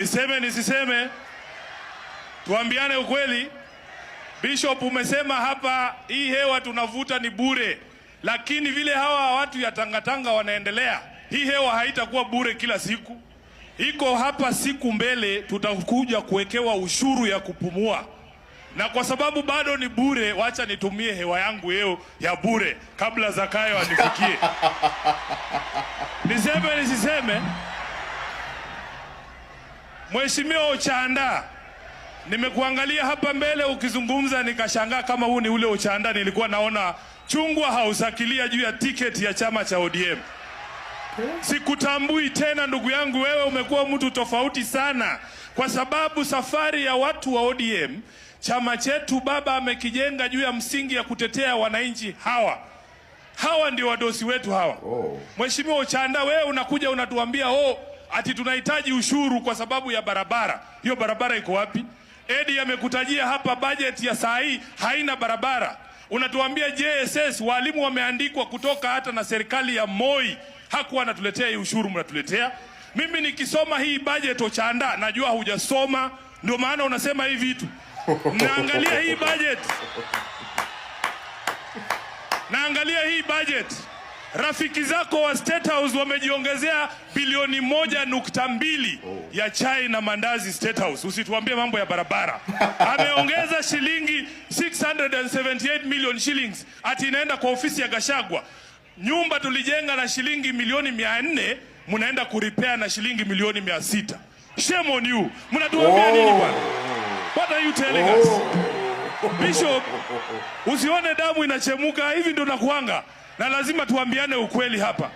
Niseme nisiseme, tuambiane ukweli. Bishop, umesema hapa hii hewa tunavuta ni bure, lakini vile hawa watu ya tangatanga wanaendelea, hii hewa haitakuwa bure kila siku. Iko hapa siku mbele tutakuja kuwekewa ushuru ya kupumua, na kwa sababu bado ni bure, wacha nitumie hewa yangu yeo ya bure kabla Zakayo anifikie. Niseme nisiseme, Mheshimiwa Ochanda, nimekuangalia hapa mbele ukizungumza nikashangaa kama huu ni ule Ochanda nilikuwa naona Chungwa hausakilia juu ya tiketi ya chama cha ODM. Sikutambui tena ndugu yangu, wewe umekuwa mtu tofauti sana, kwa sababu safari ya watu wa ODM, chama chetu baba amekijenga juu ya msingi ya kutetea wananchi hawa ndio wadosi wetu hawa. Mheshimiwa Ochanda, wewe unakuja unatuambia ati tunahitaji ushuru kwa sababu ya barabara. Hiyo barabara iko wapi? Edi amekutajia hapa budget ya saa hii haina barabara. Unatuambia JSS walimu wameandikwa kutoka hata na serikali ya Moi, hakuwa anatuletea hii ushuru mnatuletea. Mimi nikisoma hii budget Ochanda, najua hujasoma ndio maana unasema hivi vitu. Naangalia hii budget. Rafiki zako wa State House wamejiongezea bilioni 1.2 ya chai na mandazi State House. Usituambie mambo ya barabara. Ameongeza shilingi 678 million shillings ati inaenda kwa ofisi ya Gashagwa. Nyumba tulijenga na shilingi milioni 400, mnaenda kurepair na shilingi milioni 600. Shame on you. Mnatuambia nini bwana? What are you telling us? Bishop, usione damu inachemuka, hivi ndio nakuanga. Na lazima tuambiane ukweli hapa.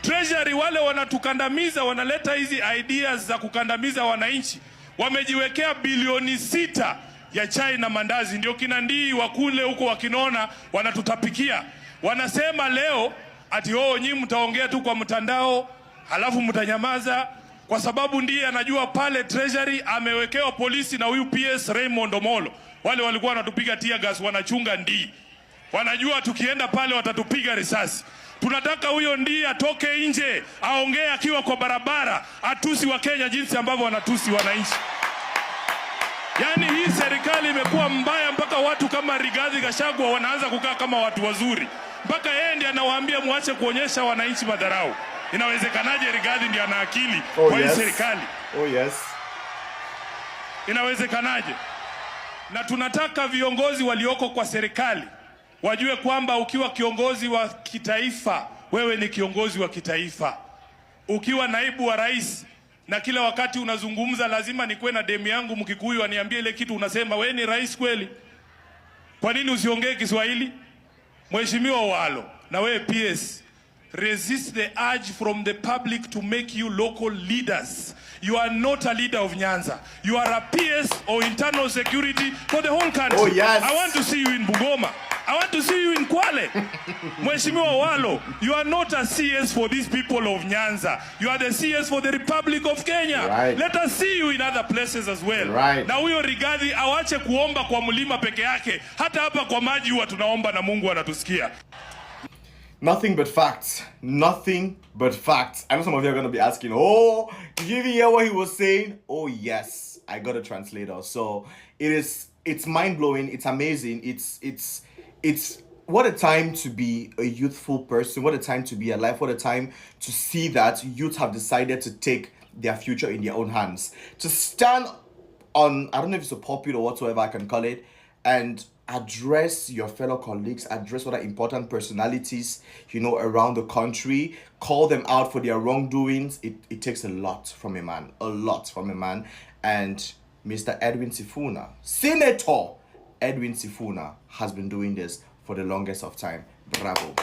Treasury wale wanatukandamiza, wanaleta hizi ideas za kukandamiza wananchi. Wamejiwekea bilioni 6 ya chai na mandazi, ndio kina Ndii wakule huko wakinona wanatutapikia. Wanasema leo ati nyinyi mtaongea tu kwa mtandao halafu mtanyamaza, kwa sababu ndiye anajua pale Treasury amewekewa polisi na huyu PS Raymond Omolo. Wale walikuwa wanatupiga tear gas wanachunga Ndii. Wanajua tukienda pale watatupiga risasi. Tunataka huyo Ndii atoke nje, aongee akiwa kwa barabara, atusi wa Kenya jinsi ambavyo wanatusi wananchi. Yaani hii serikali imekuwa mbaya mpaka watu kama Rigathi Gachagua wanaanza kukaa kama watu wazuri. Mpaka yeye ndiye anawaambia muache kuonyesha wananchi madharau. Inawezekanaje Rigathi ndiye ana akili kwa hii serikali? Inawezekanaje? Na tunataka viongozi walioko kwa serikali wajue kwamba ukiwa kiongozi wa kitaifa, wewe ni kiongozi wa kitaifa. Ukiwa naibu wa rais na kila wakati unazungumza lazima nikuwe na demu yangu Mkikuyu aniambie ile kitu unasema, wewe ni rais kweli? Kwa nini usiongee Kiswahili? Mheshimiwa Walo, na wewe PS, resist the urge from the public to make you local leaders. You are not a leader of Nyanza. You are a PS or internal security for the whole country. I want to see you in Bungoma. I want to see you in Kwale. Mheshimiwa Walo, you are not a CS for these people of Nyanza. You are the CS for the Republic of Kenya. Let us see you in other places as well. Na huyo Rigathi awache kuomba kwa mlima peke yake. Hata hapa kwa maji huwa tunaomba na Mungu anatusikia. Nothing but facts. Nothing but facts. I know some of you are going to be asking, did you even hear what he was saying? Oh, yes. I got a translator. So it's mind-blowing. It's amazing. It's what a time to be a youthful person. What a time to be alive. What a time to see that youth have decided to take their future in their own hands. To stand on, I don't know if it's a pulpit or whatsoever I can call it, and address your fellow colleagues, address other important personalities, around the country, call them out for their wrongdoings. It takes a lot from a man, and Mr. Edwin Sifuna, Senator Edwin Sifuna, has been doing this for the longest of time. Bravo.